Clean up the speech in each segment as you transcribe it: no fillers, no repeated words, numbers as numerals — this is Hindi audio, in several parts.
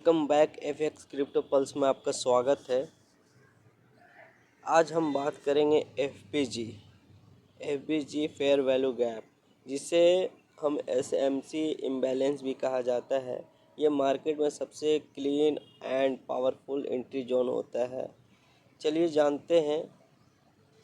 Welcome back FX crypto pulse में आपका स्वागत है। आज हम बात करेंगे एफबीजी फेयर वैल्यू गैप, जिसे हम एसएमसी इम्बैलेंस भी कहा जाता है। ये मार्केट में सबसे clean and powerful entry zone होता है। चलिए जानते हैं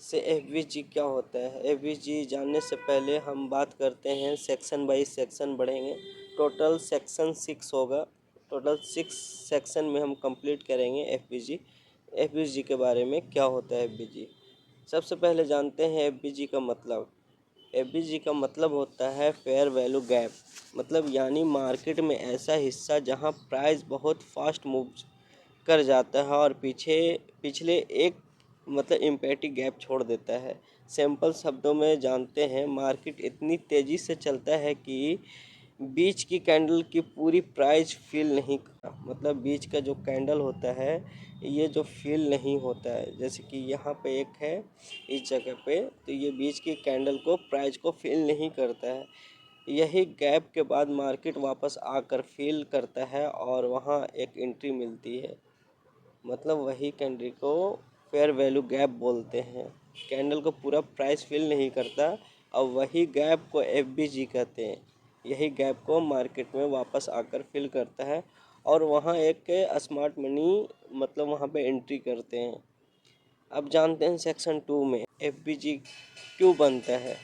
से एफबीजी क्या होता है। एफबीजी जानने से पहले हम बात करते हैं, सेक्शन बाई सेक्शन बढ़ेंगे। टोटल सेक्शन 6 होगा। टोटल 6 सेक्शन में हम कंप्लीट करेंगे एफबीजी के बारे में क्या होता है एफबीजी। सबसे पहले जानते हैं एफबीजी का मतलब। एफबीजी का मतलब होता है फेयर वैल्यू गैप, मतलब यानी मार्केट में ऐसा हिस्सा जहां प्राइस बहुत फास्ट मूव कर जाता है और पिछले एक मतलब इम्पैक्टिव गैप छोड़ देता है। सिंपल शब्दों में जानते हैं, मार्केट इतनी तेज़ी से चलता है कि बीच की कैंडल की पूरी प्राइस फील नहीं करता। मतलब बीच का जो कैंडल होता है ये जो फील नहीं होता है, जैसे कि यहाँ पे एक है इस जगह पे, तो ये बीच की कैंडल को प्राइस को फील नहीं करता है। यही गैप के बाद मार्केट वापस आकर फील करता है और वहाँ एक एंट्री मिलती है। मतलब वही कैंडल को फेयर वैल्यू गैप बोलते हैं। कैंडल को पूरा प्राइस फिल नहीं करता और वही गैप को एफबीजी कहते हैं। यही गैप को मार्केट में वापस आकर फिल करता है और वहाँ एक स्मार्ट मनी मतलब वहाँ पे एंट्री करते हैं। अब जानते हैं सेक्शन 2 में एफबीजी क्यों बनता है।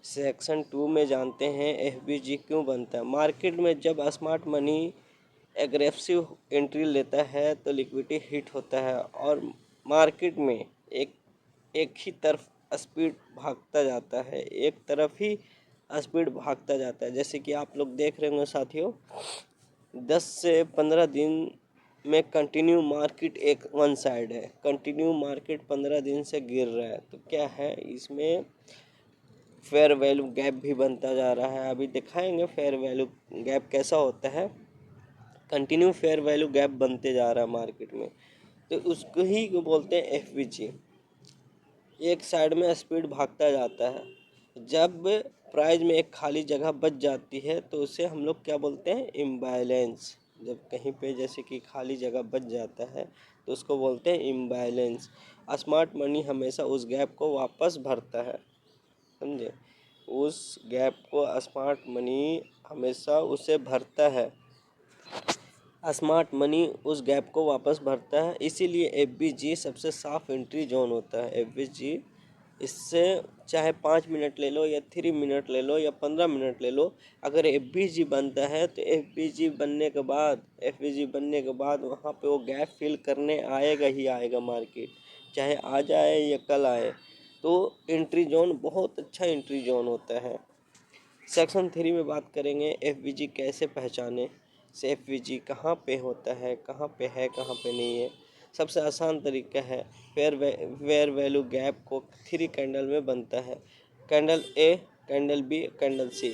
सेक्शन 2 में जानते हैं एफबीजी क्यों बनता है। मार्केट में जब स्मार्ट मनी एग्रेसिव एंट्री लेता है तो लिक्विडिटी हिट होता है और मार्केट में एक ही तरफ स्पीड भागता जाता है, एक तरफ ही स्पीड भागता जाता है। जैसे कि आप लोग देख रहे होंगे साथियों, 10 से 15 दिन में कंटिन्यू मार्केट एक वन साइड है, कंटिन्यू मार्केट 15 दिन से गिर रहा है, तो क्या है इसमें फेयर वैल्यू गैप भी बनता जा रहा है। अभी दिखाएंगे फेयर वैल्यू गैप कैसा होता है। कंटिन्यू फेयर वैल्यू गैप बनते जा रहा है मार्केट में, तो उसको ही बोलते हैं एफबीजी। एक साइड में स्पीड भागता जाता है। जब प्राइस में एक खाली जगह बच जाती है तो उसे हम लोग क्या बोलते हैं, इम्बैलेंस। जब कहीं पे जैसे कि खाली जगह बच जाता है तो उसको बोलते हैं इम्बैलेंस। स्मार्ट मनी हमेशा उस गैप को वापस भरता है, समझे। उस गैप को स्मार्ट मनी हमेशा उसे भरता है। स्मार्ट मनी उस गैप को वापस भरता है, इसीलिए एफबीजी सबसे साफ एंट्री जोन होता है। एफबीजी इससे चाहे 5 मिनट ले लो या 3 मिनट ले लो या 15 मिनट ले लो, अगर एफबीजी बनता है तो एफबीजी बनने के बाद वहाँ पे वो गैप फिल करने आएगा ही आएगा मार्केट, चाहे आज आए या कल आए। तो एंट्री जोन बहुत अच्छा एंट्री जोन होता है। सेक्शन 3 में बात करेंगे एफबीजी कैसे पहचाने, से एफबीजी कहाँ पे होता है, कहाँ पे है, कहाँ पे नहीं है। सबसे आसान तरीका है, फेयर वैल्यू गैप को 3 कैंडल में बनता है। कैंडल ए, कैंडल बी, कैंडल सी।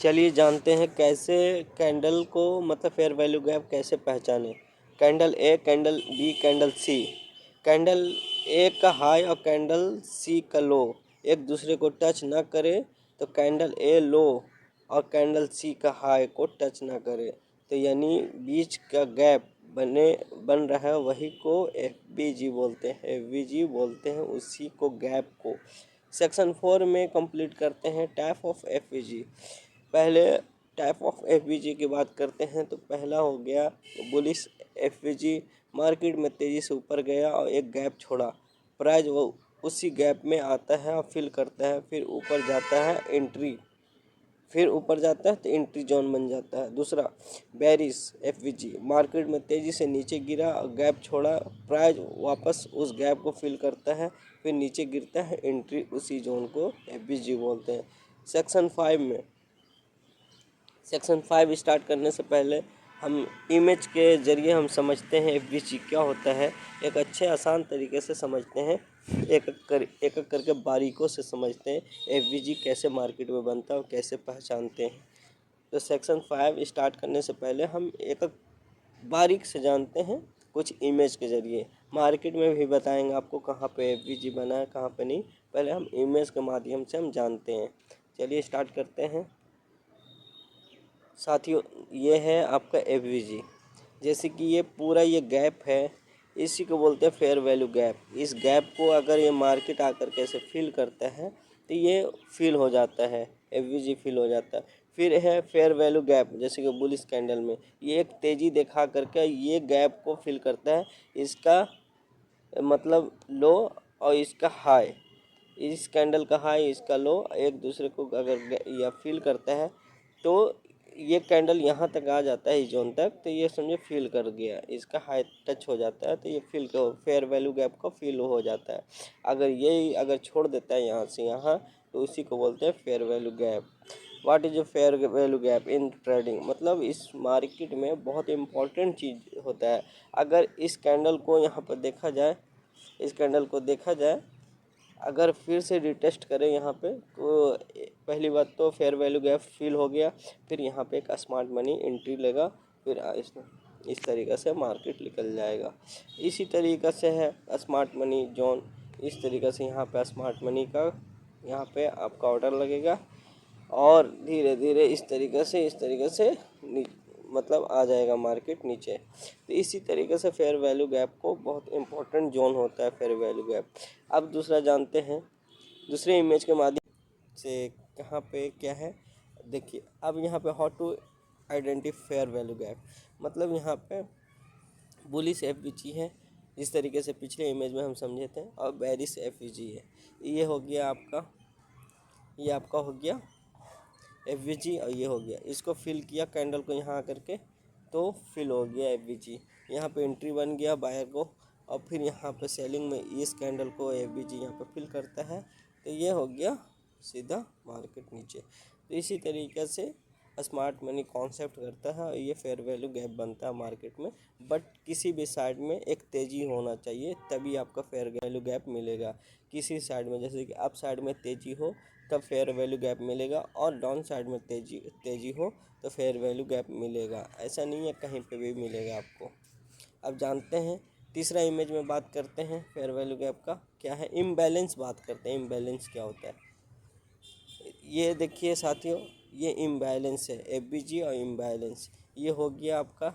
चलिए जानते हैं कैसे कैंडल को मतलब फेयर वैल्यू गैप कैसे पहचाने। कैंडल ए, कैंडल बी, कैंडल सी। कैंडल ए का हाई और कैंडल सी का लो एक दूसरे को टच ना करे तो कैंडल ए लो और कैंडल सी का हाई को टच ना करे, तो यानी बीच का गैप बन रहा है, वही को एफबीजी बोलते हैं। एफबीजी बोलते हैं उसी को गैप को। सेक्शन 4 में कंप्लीट करते हैं टाइप ऑफ एफबीजी। पहले टाइप ऑफ एफबीजी की बात करते हैं तो पहला हो गया बुलिश एफबीजी। मार्केट में तेज़ी से ऊपर गया और एक गैप छोड़ा, प्राइस वो उसी गैप में आता है और फिल करता है, फिर ऊपर जाता है एंट्री, फिर ऊपर जाता है तो एंट्री जोन बन जाता है। दूसरा बेरिश एफबीजी, मार्केट में तेज़ी से नीचे गिरा और गैप छोड़ा, प्राइस वापस उस गैप को फिल करता है, फिर नीचे गिरता है, एंट्री उसी जोन को एफबीजी बोलते हैं। सेक्शन 5 स्टार्ट करने से पहले हम इमेज के ज़रिए हम समझते हैं एफबीजी क्या होता है। एक अच्छे आसान तरीके से समझते हैं, एक एक करके बारीकों से समझते हैं एफबीजी कैसे मार्केट में बनता है और कैसे पहचानते हैं। तो सेक्शन 5 स्टार्ट करने से पहले हम एक बारीक से जानते हैं कुछ इमेज के ज़रिए। मार्केट में भी बताएंगे आपको कहाँ पे एफबीजी बना है, कहाँ पे नहीं, पहले हम इमेज के माध्यम से हम जानते हैं। चलिए स्टार्ट करते हैं। साथियों ये है आपका एफवीजी। जैसे कि ये पूरा ये गैप है, इसी को बोलते हैं फेयर वैल्यू गैप। इस गैप को अगर ये मार्केट आकर के ऐसे फिल करता है तो ये फिल हो जाता है, एफवीजी फिल हो जाता है। फिर है फेयर वैल्यू गैप, जैसे कि बुलिश कैंडल में ये एक तेज़ी दिखा करके ये गैप को फिल करता है। इसका मतलब लो और इसका हाई, इस कैंडल का हाई इसका लो एक दूसरे को अगर या फिल करता है तो ये कैंडल यहाँ तक आ जाता है इस जोन तक, तो ये समझो फिल कर गया, इसका हाई टच हो जाता है तो ये फिल को फेयर वैल्यू गैप को फिल हो जाता है। अगर छोड़ देता है यहाँ से यहाँ तो उसी को बोलते हैं fair value gap. What is a fair value gap in trading? मतलब इस मार्केट में बहुत इंपॉर्टेंट चीज़ होता है। अगर इस कैंडल को यहाँ पर देखा जाए, इस कैंडल को देखा जाए, अगर फिर से रिटेस्ट करें यहाँ पे तो पहली बात तो फेयर वैल्यू गैप फिल हो गया, फिर यहाँ पे एक स्मार्ट मनी एंट्री लेगा, फिर इस तरीक़े से मार्केट निकल जाएगा। इसी तरीक़े से है स्मार्ट मनी जोन, इस तरीक़े से यहाँ पे स्मार्ट मनी का यहाँ पे आपका ऑर्डर लगेगा और धीरे धीरे इस तरीक़े से मतलब आ जाएगा मार्केट नीचे। तो इसी तरीके से फेयर वैल्यू गैप को बहुत इंपॉर्टेंट जोन होता है फेयर वैल्यू गैप। अब दूसरा जानते हैं, दूसरे इमेज के माध्यम से कहाँ पे क्या है। देखिए अब यहाँ पे how to identify fair value gap, मतलब यहाँ पे बुलिश एफवीजी है जिस तरीके से पिछले इमेज में हम समझे थे, और बेरिश एफवीजी है। ये हो गया आपका, ये आपका हो गया एफवीजी और ये हो गया। इसको फिल किया कैंडल को यहाँ आकर के तो फिल हो गया एफवीजी, यहाँ पे एंट्री बन गया बायर को, और फिर यहाँ पे सेलिंग में इस कैंडल को एफवीजी यहाँ पे फिल करता है तो ये हो गया सीधा मार्केट नीचे। तो इसी तरीके से स्मार्ट मनी कॉन्सेप्ट करता है और ये फेयर वैल्यू गैप बनता है मार्केट में। बट किसी भी साइड में एक तेज़ी होना चाहिए तभी आपका फेयर वैल्यू गैप मिलेगा। किसी साइड में जैसे कि अप साइड में तेज़ी हो तब फेयर वैल्यू गैप मिलेगा, और डाउन साइड में तेज़ी हो तो फेयर वैल्यू गैप मिलेगा। ऐसा नहीं है कहीं पे भी मिलेगा आपको। अब जानते हैं तीसरा इमेज में बात करते हैं फेयर वैल्यू गैप का क्या है। इम्बैलेंस बात करते हैं, इम्बैलेंस क्या होता है। ये देखिए साथियों, ये इम्बैलेंस है एफबीजी और इम्बैलेंस। ये हो गया आपका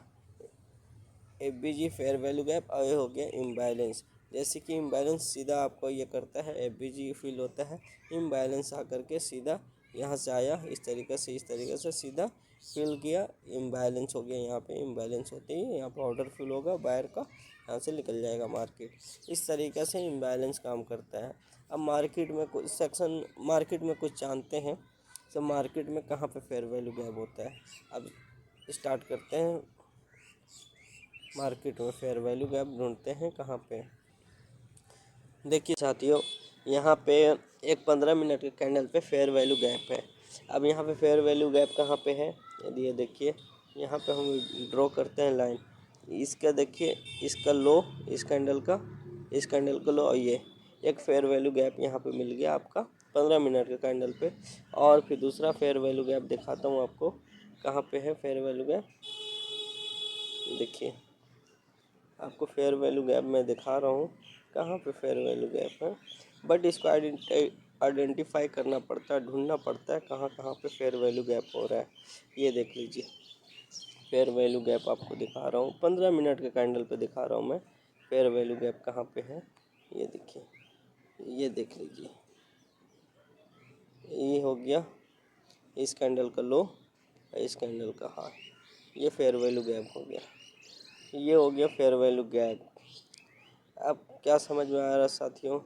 एफबीजी फेयर वैल्यू गैप और ये हो गया इम्बैलेंस। जैसे कि इम्बैलेंस सीधा आपको ये करता है, एफबीजी फील होता है, इम्बैलेंस आकर के सीधा यहाँ से आया इस तरीके से सीधा फिल किया, इम्बैलेंस हो गया। यहाँ पे इम्बैलेंस होते ही यहाँ पर ऑर्डर फिल होगा बायर का, यहाँ से निकल जाएगा मार्केट। इस तरीके से इम्बैलेंस काम करता है। अब मार्केट में कुछ सेक्शन, मार्केट में कुछ जानते हैं सब मार्केट में कहाँ पे फेयर वैल्यू गैप होता है। अब स्टार्ट करते हैं, मार्केट में फेयर वैल्यू गैप ढूंढते हैं कहाँ पे। देखिए साथियों, यहाँ पे एक 15 मिनट के कैंडल पे फेयर वैल्यू गैप है। अब यहाँ पे फेयर वैल्यू गैप कहाँ पे है, यदि ये देखिए यहाँ पे हम ड्रॉ करते हैं लाइन, इसका देखिए इसका लो, इस कैंडल का लो, और ये एक फेयर वैल्यू गैप यहाँ पे मिल गया आपका 15 मिनट के कैंडल पे। और फिर दूसरा फेयर वैल्यू गैप दिखाता हूँ आपको कहाँ पे है फेयर वैल्यू गैप। देखिए आपको फेयर वैल्यू गैप मैं दिखा रहा हूँ कहाँ पे फेयर वैल्यू गैप है, बट इसको आइडेंटिफाई करना पड़ता है, ढूंढना पड़ता है कहाँ कहाँ पे फेयर वैल्यू गैप हो रहा है। ये देख लीजिए फेयर वैल्यू गैप आपको दिखा रहा हूँ, 15 मिनट के कैंडल पे दिखा रहा हूँ मैं फेयर वैल्यू गैप कहाँ पे है। ये देखिए, ये देख लीजिए, ये हो गया इस कैंडल का लो, इस कैंडल का हाई, ये फेयर वैल्यू गैप हो गया, ये हो गया फेयर वैल्यू गैप। अब क्या समझ में आ रहा साथियों,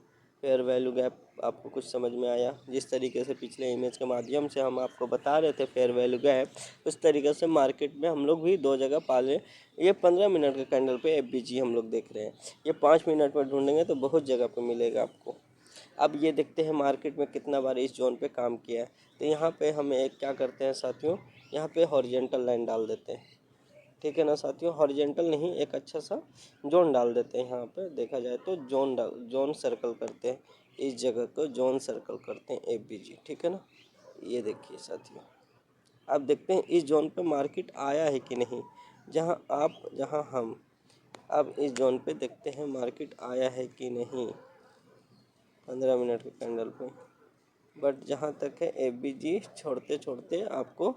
फेयर वैल्यू गैप आपको कुछ समझ में आया? जिस तरीके से पिछले इमेज के माध्यम से हम आपको बता रहे थे फेयर वैल्यू गैप, उस तरीके से मार्केट में हम लोग भी दो जगह पाले। ये 15 मिनट के कैंडल पे एफबीजी हम लोग देख रहे हैं, ये 5 मिनट में ढूंढेंगे तो बहुत जगह पे मिलेगा आपको। अब ये देखते हैं मार्केट में कितना बार इस जोन पे काम किया है। तो यहाँ पे हम एक क्या करते हैं साथियों, यहाँ पे हॉरिजॉन्टल लाइन डाल देते हैं, ठीक है ना साथियों। हॉरिजॉन्टल नहीं, एक अच्छा सा जोन डाल देते हैं। यहाँ पे देखा जाए तो जोन सर्कल करते हैं, इस जगह को जोन सर्कल करते हैं एफबीजी, ठीक है ना। ये देखिए साथियों, अब देखते हैं इस जोन पे मार्केट आया है कि नहीं, जहाँ आप जहाँ हम। अब इस जोन पे देखते हैं मार्केट आया है कि नहीं 15 मिनट के कैंडल पे। बट जहाँ तक है एफबीजी छोड़ते छोड़ते आपको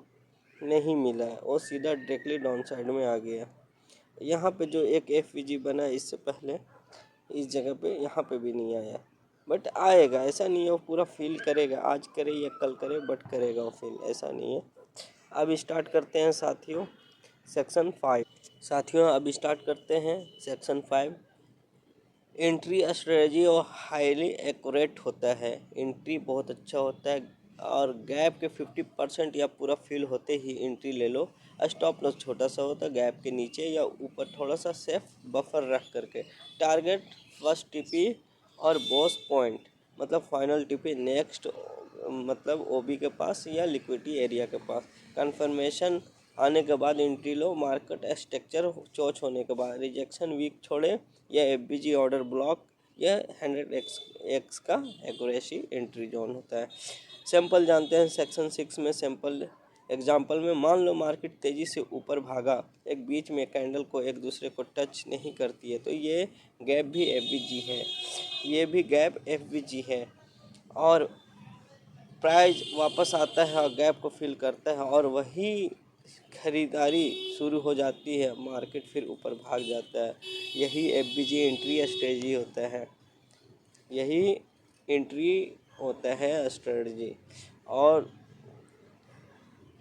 नहीं मिला है, वो सीधा डायरेक्टली डाउन साइड में आ गया। यहाँ पे जो एक एफ बना है इससे पहले इस जगह पे, यहाँ पे भी नहीं आया, बट आएगा। ऐसा नहीं है वो पूरा फील करेगा, आज करे या कल करे, बट करेगा वो फील, ऐसा नहीं है। अब स्टार्ट करते हैं साथियों सेक्शन 5। साथियों अब स्टार्ट करते हैं सेक्शन 5। एंट्री स्ट्रेटजी और हाईली एक्यूरेट होता है। एंट्री बहुत अच्छा होता है और गैप के 50% या पूरा फिल होते ही एंट्री ले लो। स्टॉप लॉस छोटा सा होता है, गैप के नीचे या ऊपर थोड़ा सा सेफ बफर रख करके। टारगेट फर्स्ट टीपी और बॉस पॉइंट मतलब फाइनल टीपी नेक्स्ट मतलब ओबी के पास या लिक्विडिटी एरिया के पास। कन्फर्मेशन आने के बाद एंट्री लो। मार्केट स्ट्रक्चर चोच होने के बाद रिजेक्शन वीक छोड़े या एफबीजी ऑर्डर ब्लॉक या 100x का एक्यूरेसी एंट्री जोन होता है। सैंपल जानते हैं सेक्शन 6 में। सैंपल एग्जाम्पल में मान लो मार्केट तेज़ी से ऊपर भागा, एक बीच में कैंडल को एक दूसरे को टच नहीं करती है तो ये गैप भी एफबीजी है, ये भी गैप एफबीजी है। और प्राइस वापस आता है और गैप को फिल करता है और वही खरीदारी शुरू हो जाती है, मार्केट फिर ऊपर भाग जाता है। यही एफबीजी एंट्री स्ट्रेटजी होता है, यही एंट्री होता है स्ट्रेटजी। और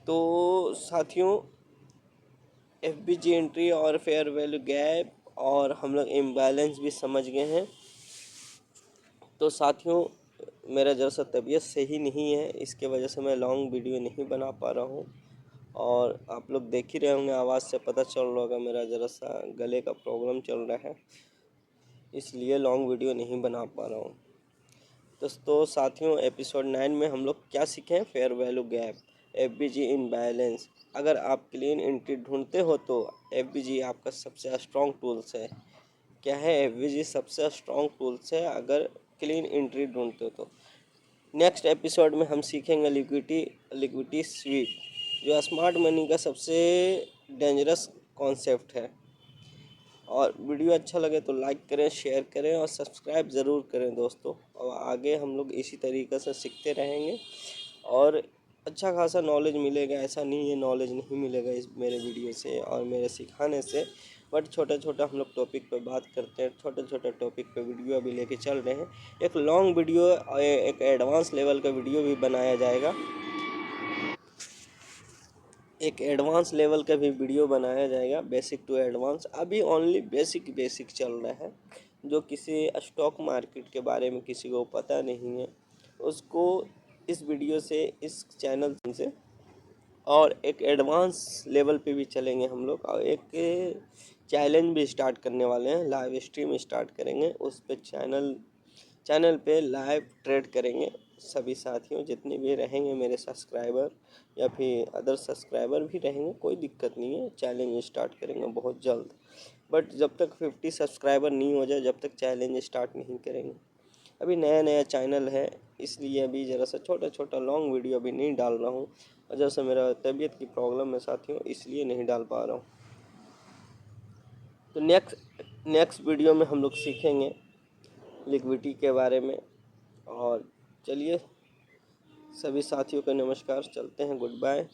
तो साथियों एफबीजी एंट्री और फेयर वैल्यू गैप और हम लोग इम्बैलेंस भी समझ गए हैं। तो साथियों मेरा जरा सा तबीयत सही नहीं है, इसके वजह से मैं लॉन्ग वीडियो नहीं बना पा रहा हूँ। और आप लोग देख ही रहे होंगे, आवाज़ से पता चल रहा होगा मेरा ज़रा सा गले का प्रॉब्लम चल रहा है, इसलिए लॉन्ग वीडियो नहीं बना पा रहा हूँ। दोस्तों साथियों एपिसोड 9 में हम लोग क्या सीखें? Fair value gap, FVG imbalance. अगर आप क्लीन एंट्री ढूंढते हो तो एफबीजी आपका सबसे स्ट्रॉन्ग टूल्स है। क्या है? एफबीजी सबसे स्ट्रॉन्ग टूल्स है अगर क्लीन एंट्री ढूंढते हो तो। नेक्स्ट एपिसोड में हम सीखेंगे लिक्विडिटी स्वीप, जो स्मार्ट मनी का सबसे डेंजरस कॉन्सेप्ट है। और वीडियो अच्छा लगे तो लाइक करें, शेयर करें और सब्सक्राइब ज़रूर करें दोस्तों। और आगे हम लोग इसी तरीक़े से सीखते रहेंगे और अच्छा खासा नॉलेज मिलेगा। ऐसा नहीं है नॉलेज नहीं मिलेगा इस मेरे वीडियो से और मेरे सिखाने से, बट छोटा छोटा हम लोग टॉपिक पे बात करते हैं, छोटे छोटे टॉपिक पे वीडियो अभी लेके चल रहे हैं। एक लॉन्ग वीडियो और एक एडवांस लेवल का वीडियो भी बनाया जाएगा, एक एडवांस लेवल का भी वीडियो बनाया जाएगा, बेसिक टू एडवांस। अभी ओनली बेसिक बेसिक चल रहा है, जो किसी स्टॉक मार्केट के बारे में किसी को पता नहीं है उसको इस वीडियो से, इस चैनल से, और एक एडवांस लेवल पे भी चलेंगे हम लोग। और एक चैलेंज भी स्टार्ट करने वाले हैं, लाइव स्ट्रीम स्टार्ट करेंगे उस पे चैनल पे लाइव ट्रेड करेंगे। सभी साथियों जितने भी रहेंगे मेरे सब्सक्राइबर या फिर अदर सब्सक्राइबर भी रहेंगे, कोई दिक्कत नहीं है, चैलेंज स्टार्ट करेंगे बहुत जल्द। बट जब तक 50 सब्सक्राइबर नहीं हो जाए जब तक चैलेंज स्टार्ट नहीं करेंगे। अभी नया नया चैनल है इसलिए अभी ज़रा सा छोटा छोटा लॉन्ग वीडियो अभी नहीं डाल रहा हूँ, और जैसे मेरा तबीयत की प्रॉब्लम है साथियों इसलिए नहीं डाल पा रहा हूँ। तो नेक्स्ट वीडियो में हम लोग सीखेंगे लिक्विडिटी के बारे में। और चलिए सभी साथियों को नमस्कार, चलते हैं, गुड बाय।